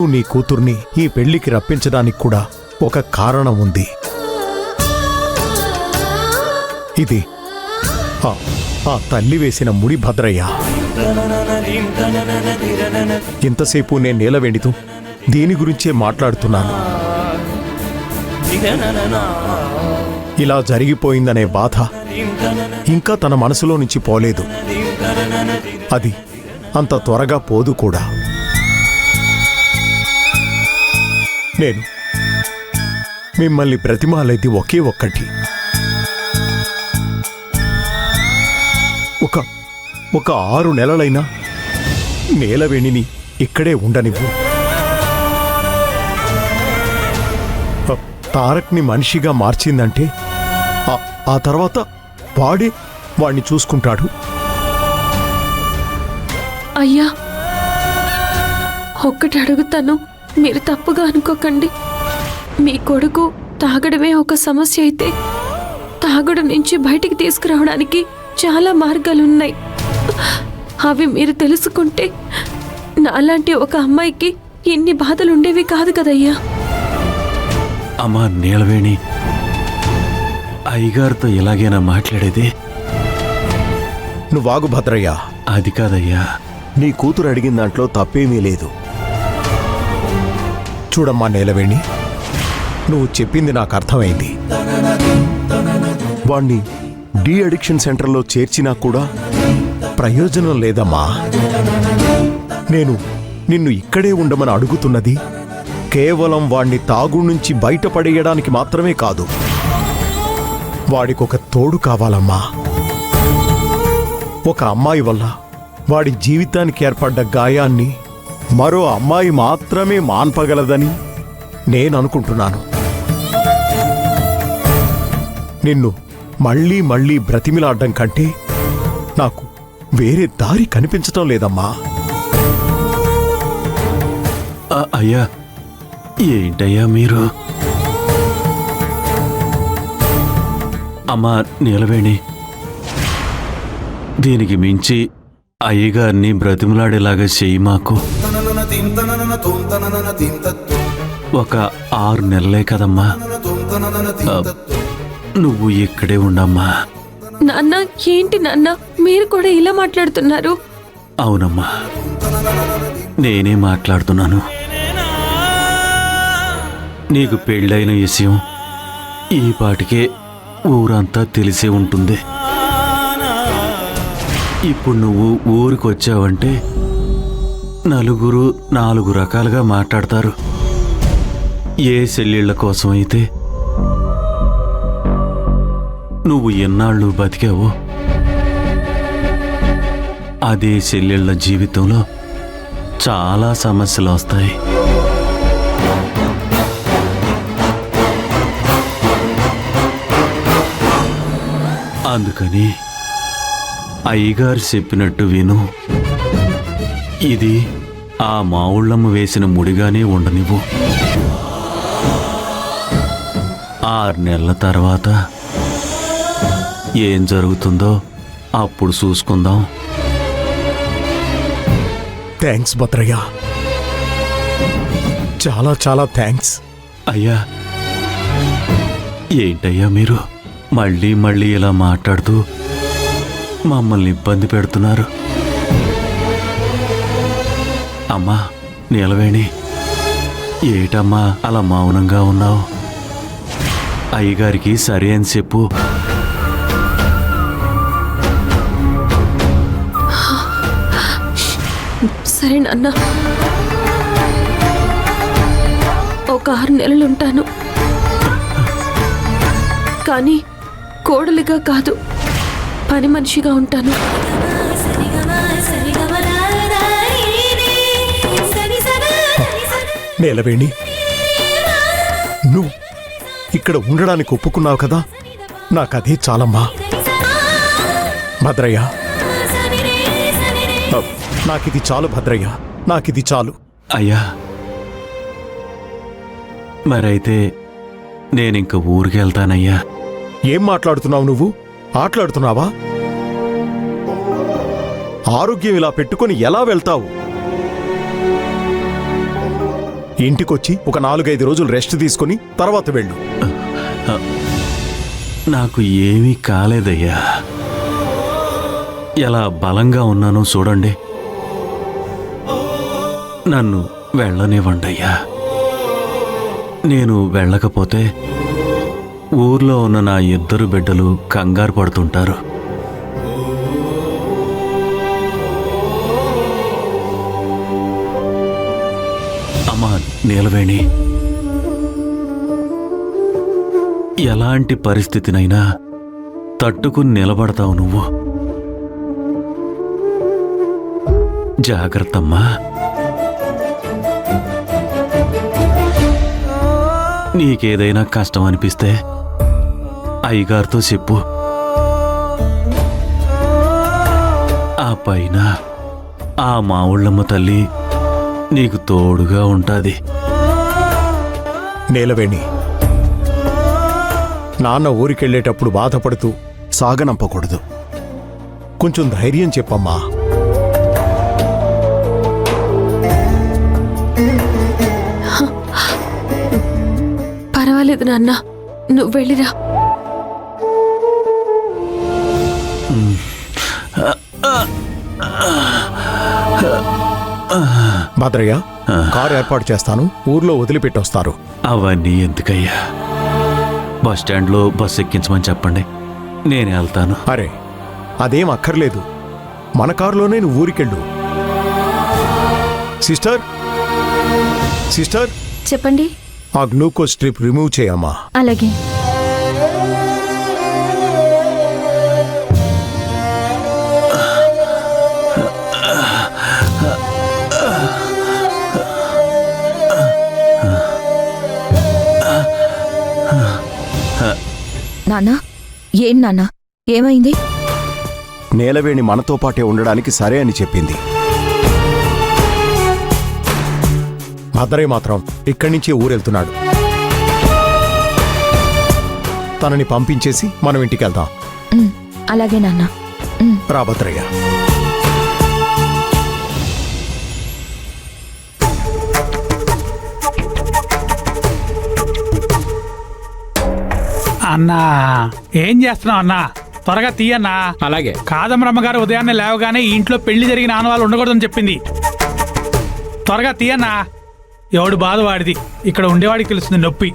నీ కూతుర్ని ఈ పెళ్లికి రప్పించడానికి కూడా ఒక కారణం ఉంది. ఇది ఆ తల్లి వేసిన ముడి భద్రయ్య. ఇంతసేపు నేను నీలవేణితో దీని గురించే మాట్లాడుతున్నాను. ఇలా జరిగిపోయిందనే బాధ ఇంకా తన మనసులో నుంచి పోలేదు. అది అంత త్వరగా పోదు కూడా. నేను మిమ్మల్ని బ్రతిమాలేది ఒకే ఒక్కటి. ఒక 6 నెలలైనా నీలవేణిని ఇక్కడే ఉండనివ్వు. తారక్ని మనిషిగా మార్చిందంటే ఆ తర్వాత వాణ్ణి చూసుకుంటాడు. అయ్యా, ఒక్కటి అడుగుతాను, మీరు తప్పుగా అనుకోకండి. మీ కొడుకు తాగడమే ఒక సమస్య అయితే తాగుడు నుంచి బయటికి తీసుకురావడానికి చాలా మార్గాలున్నాయి. అవి మీరు తెలుసుకుంటే నాలాంటి ఒక అమ్మాయికి ఇన్ని బాధలుండేవి కాదు కదయ్యా. అమ్మా నీలవేణి, అయ్యగారితో ఎలాగైనా మాట్లాడేది? నువ్వాగు భద్రయ్య. అది కాదయ్యా, నీ కూతురు అడిగిన దాంట్లో తప్పేమీ లేదు. చూడమ్మా నీలవేణి, నువ్వు చెప్పింది నాకు అర్థమైంది. వాణ్ణి డీ అడిక్షన్ సెంటర్లో చేర్చినా కూడా ప్రయోజనం లేదమ్మా. నేను నిన్ను ఇక్కడే ఉండమని అడుగుతున్నది కేవలం వాణ్ణి తాగుడు నుంచి బయటపడేయడానికి మాత్రమే కాదు. వాడికొక తోడు కావాలమ్మా. ఒక అమ్మాయి వల్ల వాడి జీవితానికి ఏర్పడ్డ గాయాన్ని మరో అమ్మాయి మాత్రమే మాన్పగలదని నేను అనుకుంటున్నాను. నిన్ను మళ్ళీ మళ్ళీ బ్రతిమిలాడ్డం కంటే నాకు వేరే దారి కనిపించటం లేదమ్మా. అయ్యా, ఏంటయ్యా మీరు? అమ్మా నీలవేణి, దీనికి మించి అయ్యగారిని బ్రతిమలాడేలాగా చెయ్యి మాకు. ఒక 6 నెలలే కదమ్మా, నువ్వు ఇక్కడే ఉండమ్మా. నాన్న, ఏంటి నాన్న మీరు కూడా ఇలా మాట్లాడుతున్నారు? అవునమ్మా, నేనే మాట్లాడుతున్నాను. నీకు పెళ్ళైన విషయం ఈ పాటికే ఊరంతా తెలిసే ఉంటుంది. ఇప్పుడు నువ్వు ఊరికొచ్చావంటే నలుగురు 4 రకాలుగా మాట్లాడతారు. ఏ చెల్లెళ్ల కోసం అయితే నువ్వు ఎన్నాళ్ళు బతికావో అదే చెల్లెళ్ల జీవితంలో చాలా సమస్యలు వస్తాయి. అందుకని అయ్యగారు చెప్పినట్టు విను. ఇది ఆ మావుళ్ళమ్మ వేసిన ముడిగానే ఉండనివ్వు. 6 నెలల తర్వాత ఏం జరుగుతుందో అప్పుడు చూసుకుందాం. థ్యాంక్స్ భద్రయ్య, చాలా చాలా థ్యాంక్స్. అయ్యా, ఏంటయ్యా మీరు మళ్ళీ మళ్ళీ ఇలా మాట్లాడుతూ మమ్మల్ని ఇబ్బంది పెడుతున్నారు? అమ్మా నీలవేణి, ఏటమ్మా అలా మౌనంగా ఉన్నావు? అయ్యగారికి సరే అని చెప్పు. సరే నాన్న, ఒక 6 నెలలుంటాను. కానీ కోడలిగా కాదు, పని మనిషిగా ఉంటాను. నీలవేణి, నువ్వు ఇక్కడ ఉండడానికి ఒప్పుకున్నావు కదా, నాకదే చాలమ్మా. భద్రయ్య, నాకిది చాలు భద్రయ్య, నాకిది చాలు. అయ్యా, మరైతే నేనింక ఊరికి వెళ్తానయ్యా. ఏం మాట్లాడుతున్నావు నువ్వు? ఆటలాడుతున్నావా? ఆరోగ్యం ఇలా పెట్టుకొని ఎలా వెళ్తావు? ఇంటికొచ్చి ఒక 4-5 రోజులు రెస్ట్ తీసుకుని తర్వాత వెళ్ళు. నాకు ఏమీ కాలేదయ్యా. ఎలా బలంగా ఉన్నానో చూడండి. నన్ను వెళ్ళనివ్వండయ్యా. నేను వెళ్ళకపోతే ఊర్లో ఉన్న నా 2 బిడ్డలు కంగారు పడుతుంటారు. అమ్మా నీలవేణి, ఎలాంటి పరిస్థితినైనా తట్టుకుని నిలబడతావు నువ్వు. జాగ్రత్తమ్మా. నీకేదైనా కష్టం అనిపిస్తే అయ్యగారితో చెప్పు. ఆ పైన ఆ మావుళ్ళమ్మ తల్లి నీకు తోడుగా ఉంటాది. నీలవేణి, నాన్న ఊరికెళ్ళేటప్పుడు బాధపడుతూ సాగనంపకూడదు. కొంచెం ధైర్యం చెప్పమ్మా. పర్వాలేదు నాన్న, నువ్వు వెళ్ళిరా. భద్రయ్య, కారు ఏర్పాటు చేస్తాను, ఊర్లో వదిలిపెట్టొస్తారు. అవన్నీ ఎందుకయ్యా? బస్టాండ్లో బస్సు ఎక్కించమని చెప్పండి, నేనే వెళ్తాను. అరే, అదేం అక్కర్లేదు, మన కారులోనే నువ్వు ఊరికెళ్ళు. సిస్టర్, సిస్టర్, చెప్పండి. ఆ గ్లూకోజ్ స్ట్రిప్ రిమూవ్ చేయమ్మా. అలాగే. నాన్నా, ఏం నాన్నా, ఏమైంది? నీలవేణి మనతో పాటే ఉండడానికి సరే అని చెప్పింది. భద్రయ్య మాత్రం ఇక్కడి నుంచే ఊరెళ్తున్నాడు. తనని పంపించేసి మనం ఇంటికి వెళ్దాం. అలాగే నాన్న. రా భద్రయ్య. అన్నా, ఏం చేస్తున్నావు అన్నా? త్వరగా తీయన్నా. అలాగే. కాదమ్రమ్మ గారు ఉదయాన్నే లేవగానే ఈ ఇంట్లో పెళ్లి జరిగిన ఆనవాళ్ళు ఉండకూడదని చెప్పింది. త్వరగా తీయన్నా. ఎవడు బాధ వాడిది, ఇక్కడ ఉండేవాడికి తెలుస్తుంది నొప్పి.